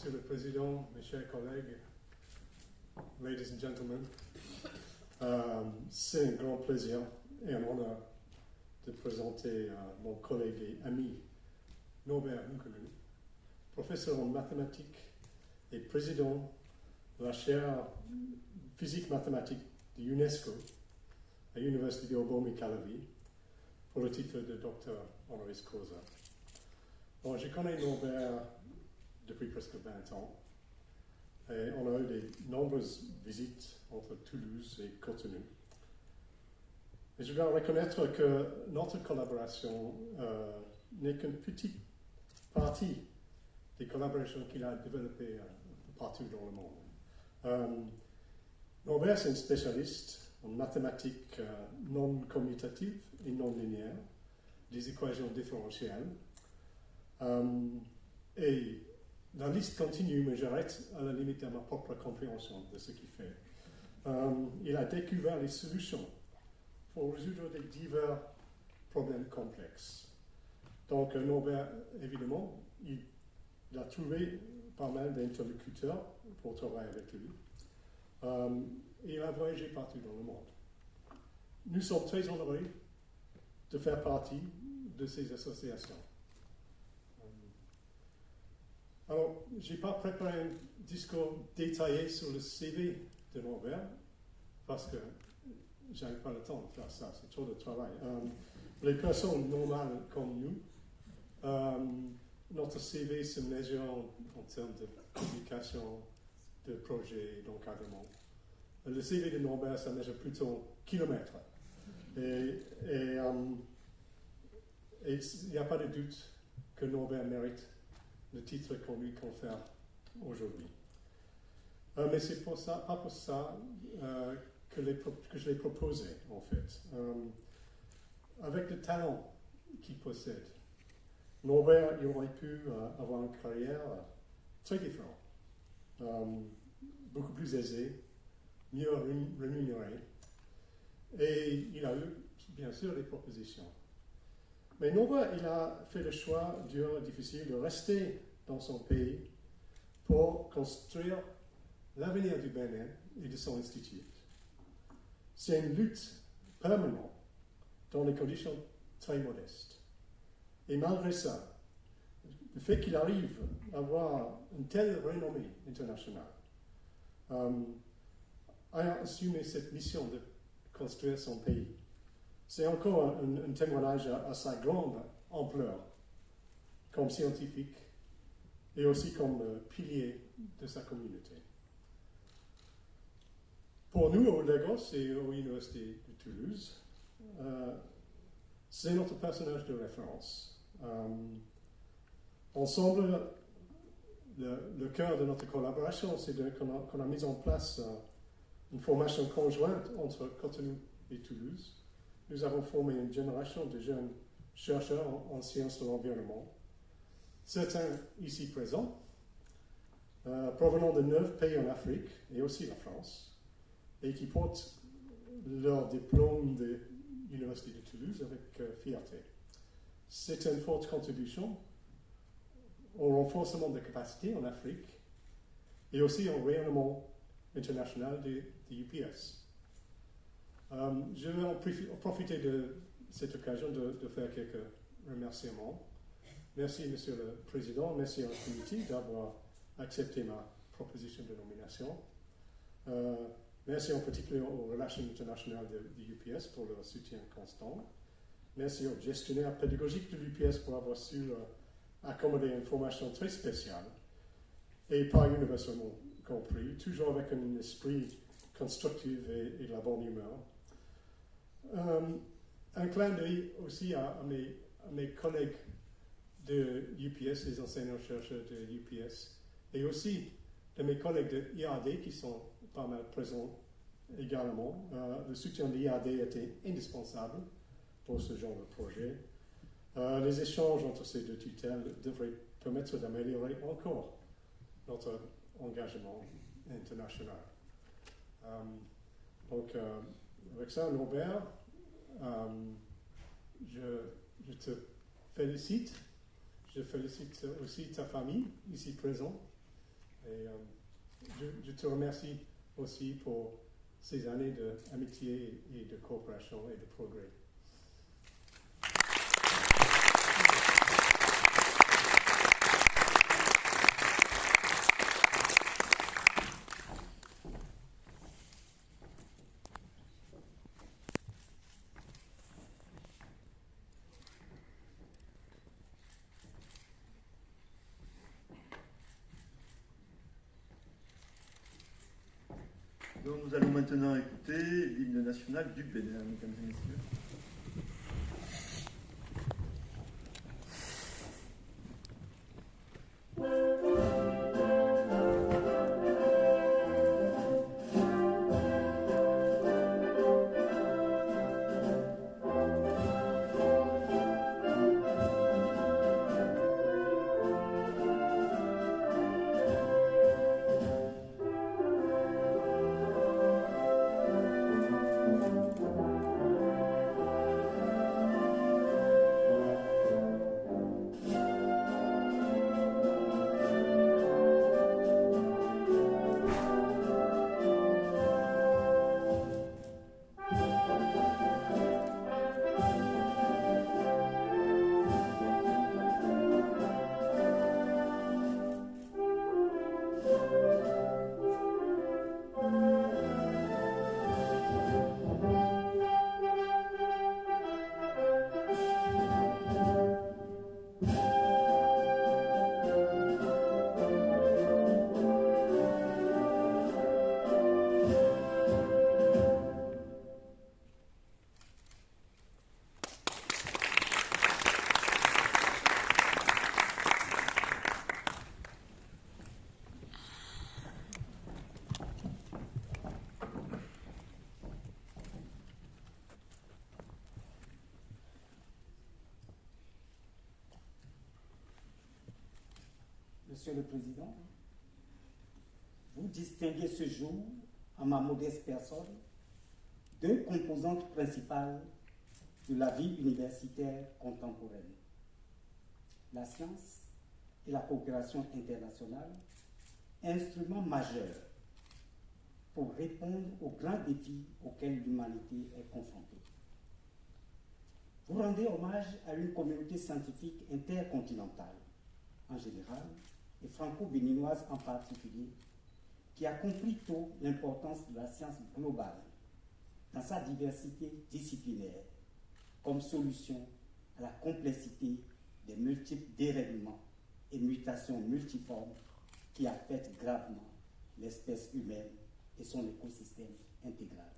Monsieur le Président, mes chers collègues, ladies and gentlemen, c'est un grand plaisir et un honneur de présenter mon collègue et ami Norbert Hunkelu, professeur en mathématiques et président de la chaire physique-mathématique de l'UNESCO à l'Université de Bomi-Calavi pour le titre de docteur honoris causa. Bon, je connais Norbert depuis presque 20 ans et on a eu de nombreuses visites entre Toulouse et Cotonou. Et je dois reconnaître que notre collaboration n'est qu'une petite partie des collaborations qu'il a développées partout dans le monde. Norbert, c'est un spécialiste en mathématiques non commutatives et non linéaires, des équations différentielles. Et la liste continue, mais j'arrête à la limite de ma propre compréhension de ce qu'il fait. Il a découvert les solutions pour résoudre des divers problèmes complexes. Donc, Norbert, évidemment, il a trouvé pas mal d'interlocuteurs pour travailler avec lui. Et il a voyagé partout dans le monde. Nous sommes très honorés de faire partie de ces associations. Alors, je n'ai pas préparé un discours détaillé sur le CV de Norbert, parce que je n'avais pas le temps de faire ça, c'est trop de travail. Les personnes normales comme nous, notre CV se mesure en termes de publication, de projet, d'encadrement. Le CV de Norbert, ça mesure plutôt kilomètres. Et il n'y a pas de doute que Norbert mérite le titre qu'on lui confère aujourd'hui. Mais c'est pas pour ça que je l'ai proposé, en fait. Avec le talent qu'il possède, Norbert il aurait pu avoir une carrière très différente, beaucoup plus aisée, mieux rémunérée, et il a eu, bien sûr, des propositions. Mais Norbert, il a fait le choix dur et difficile de rester dans son pays pour construire l'avenir du Bénin et de son institut. C'est une lutte permanente dans des conditions très modestes. Et malgré ça, le fait qu'il arrive à avoir une telle renommée internationale, a assumé cette mission de construire son pays. C'est encore un témoignage à sa grande ampleur comme scientifique et aussi comme pilier de sa communauté. Pour nous, au Lagos et à l'Université de Toulouse, c'est notre personnage de référence. Ensemble, le cœur de notre collaboration, c'est qu'on a mis en place une formation conjointe entre Cotonou et Toulouse. Nous avons formé une génération de jeunes chercheurs en sciences de l'environnement, certains ici présents, provenant de 9 pays en Afrique et aussi la France, et qui portent leur diplôme de l'Université de Toulouse avec fierté. C'est une forte contribution au renforcement des capacités en Afrique et aussi au rayonnement international de UPS. Je vais en profiter de cette occasion de faire quelques remerciements. Merci, Monsieur le Président, merci à la comité d'avoir accepté ma proposition de nomination. Merci en particulier aux relations internationales de l'UPS pour leur soutien constant. Merci aux gestionnaires pédagogiques de l'UPS pour avoir su accommoder une formation très spéciale et pas universellement compris, toujours avec un esprit constructif et de la bonne humeur. Un clin d'œil aussi à mes collègues de UPS, les enseignants-chercheurs de UPS, et aussi de mes collègues de IAD qui sont pas mal présents également. Le soutien de l'IAD était indispensable pour ce genre de projet. Les échanges entre ces deux tutelles devraient permettre d'améliorer encore notre engagement international. Donc, avec ça, Norbert, je te félicite. Je félicite aussi ta famille ici présente Et je te remercie aussi pour ces années d'amitié et de coopération et de progrès. Donc nous allons maintenant écouter l'hymne national du Bénin, mesdames et messieurs. Monsieur le Président, vous distinguez ce jour, en ma modeste personne, deux composantes principales de la vie universitaire contemporaine. La science et la coopération internationale, instruments majeurs pour répondre aux grands défis auxquels l'humanité est confrontée. Vous rendez hommage à une communauté scientifique intercontinentale, en général, et franco-béninoise en particulier, qui a compris tôt l'importance de la science globale dans sa diversité disciplinaire comme solution à la complexité des multiples dérèglements et mutations multiformes qui affectent gravement l'espèce humaine et son écosystème intégral.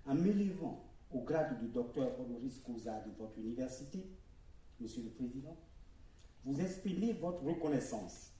En m'élevant au grade de docteur honoris causa de votre université, Monsieur le Président, vous exprimez votre reconnaissance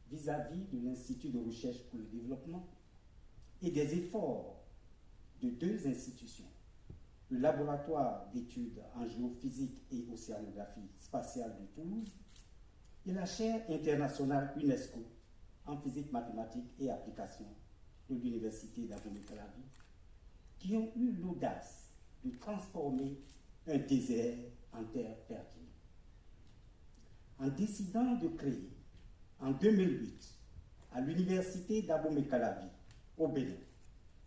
vis-à-vis de l'Institut de recherche pour le développement et des efforts de deux institutions, le laboratoire d'études en géophysique et océanographie spatiale de Toulouse et la chaire internationale UNESCO en physique, mathématiques et applications de l'Université d'Abomey-Calavi, qui ont eu l'audace de transformer un désert en terre fertile. En décidant de créer, en 2008, à l'Université d'Abomey-Calavi, au Bénin,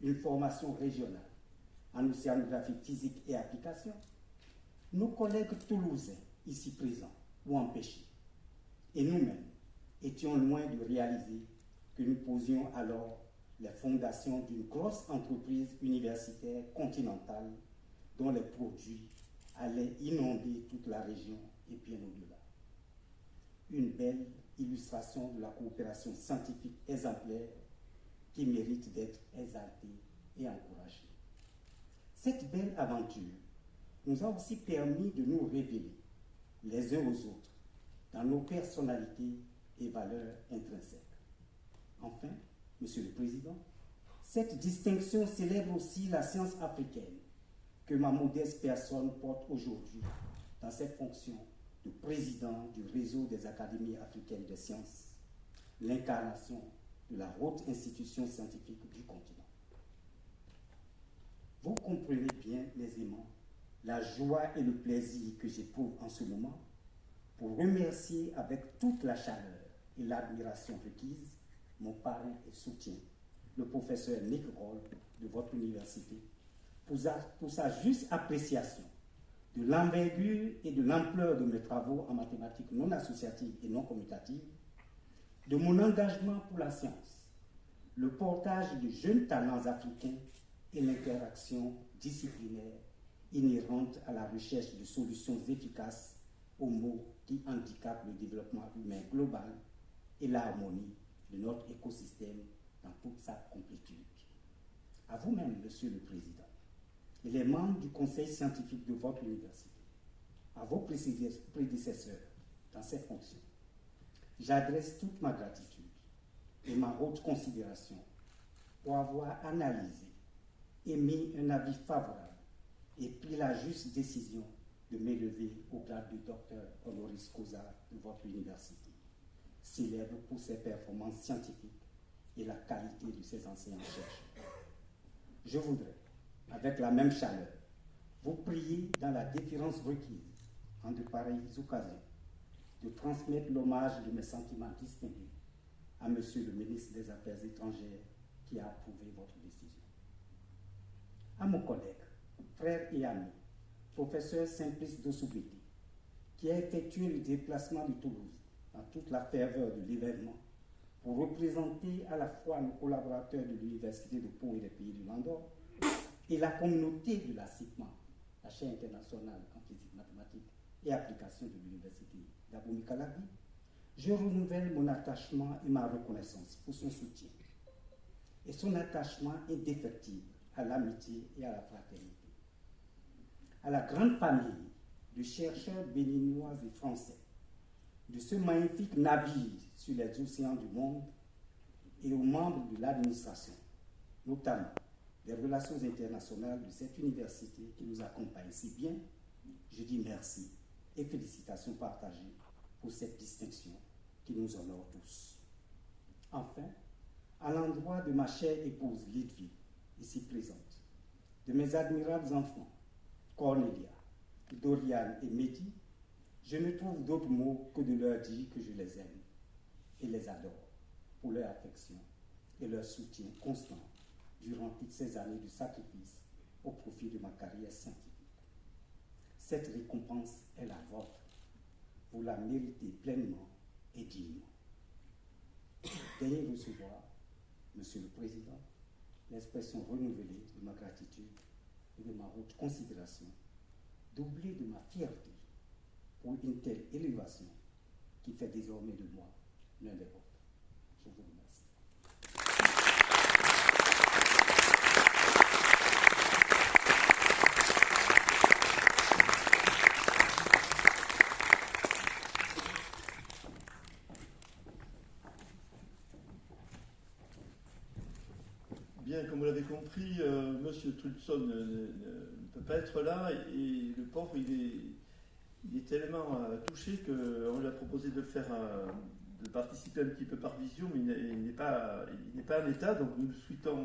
une formation régionale en océanographie physique et application, nos collègues toulousains, ici présents ou empêchés, et nous-mêmes, étions loin de réaliser que nous posions alors les fondations d'une grosse entreprise universitaire continentale dont les produits allaient inonder toute la région et bien au-delà. Une belle illustration de la coopération scientifique exemplaire qui mérite d'être exaltée et encouragée. Cette belle aventure nous a aussi permis de nous révéler les uns aux autres dans nos personnalités et valeurs intrinsèques. Enfin, Monsieur le Président, cette distinction célèbre aussi la science africaine que ma modeste personne porte aujourd'hui dans cette fonction de président du réseau des académies africaines des sciences, l'incarnation de la haute institution scientifique du continent. Vous comprenez bien aisément la joie et le plaisir que j'éprouve en ce moment pour remercier avec toute la chaleur et l'admiration requise, mon parrain et soutien, le professeur Nick Roll de votre université, pour sa juste appréciation de l'envergure et de l'ampleur de mes travaux en mathématiques non associatives et non commutatives, de mon engagement pour la science, le portage de jeunes talents africains et l'interaction disciplinaire inhérente à la recherche de solutions efficaces aux maux qui handicapent le développement humain global et l'harmonie de notre écosystème dans toute sa complétude. À vous-même, Monsieur le Président, et les membres du Conseil scientifique de votre université, à vos prédécesseurs dans ces fonctions, j'adresse toute ma gratitude et ma haute considération pour avoir analysé, émis un avis favorable et pris la juste décision de m'élever au grade de docteur honoris causa de votre université, célèbre pour ses performances scientifiques et la qualité de ses enseignants-chercheurs. Je voudrais, avec la même chaleur, vous prier dans la déférence requise en de pareilles occasions de transmettre l'hommage de mes sentiments distingués à Monsieur le ministre des Affaires étrangères qui a approuvé votre décision. À mon collègue, frère et ami, professeur Simplice Dossou-Bété, qui a effectué le déplacement de Toulouse dans toute la ferveur de l'événement pour représenter à la fois nos collaborateurs de l'Université de Pau et des Pays du Landor et la communauté de la CIPMA, la chaire internationale en physique mathématique et application de l'Université d'Abomey-Calavi, je renouvelle mon attachement et ma reconnaissance pour son soutien et son attachement indéfectible à l'amitié et à la fraternité. À la grande famille de chercheurs béninois et français, de ce magnifique navire sur les océans du monde et aux membres de l'administration, notamment des relations internationales de cette université qui nous accompagne si bien, je dis merci et félicitations partagées pour cette distinction qui nous honore tous. Enfin, à l'endroit de ma chère épouse Lydvie, ici présente, de mes admirables enfants, Cornelia, Dorian et Mehdi, je ne trouve d'autres mots que de leur dire que je les aime et les adore pour leur affection et leur soutien constant durant toutes ces années de sacrifice au profit de ma carrière scientifique. Cette récompense est la vôtre. Vous la méritez pleinement et dignement. Daignez recevoir, Monsieur le Président, l'expression renouvelée de ma gratitude et de ma haute considération, doublée de ma fierté pour une telle élévation qui fait désormais de moi l'un des vôtres. Je vous remercie. Bien, comme vous l'avez compris, Monsieur Trudson ne peut pas être là et le pauvre, il est tellement touché qu'on lui a proposé de participer un petit peu par vision, mais il n'est pas en état, donc nous le souhaitons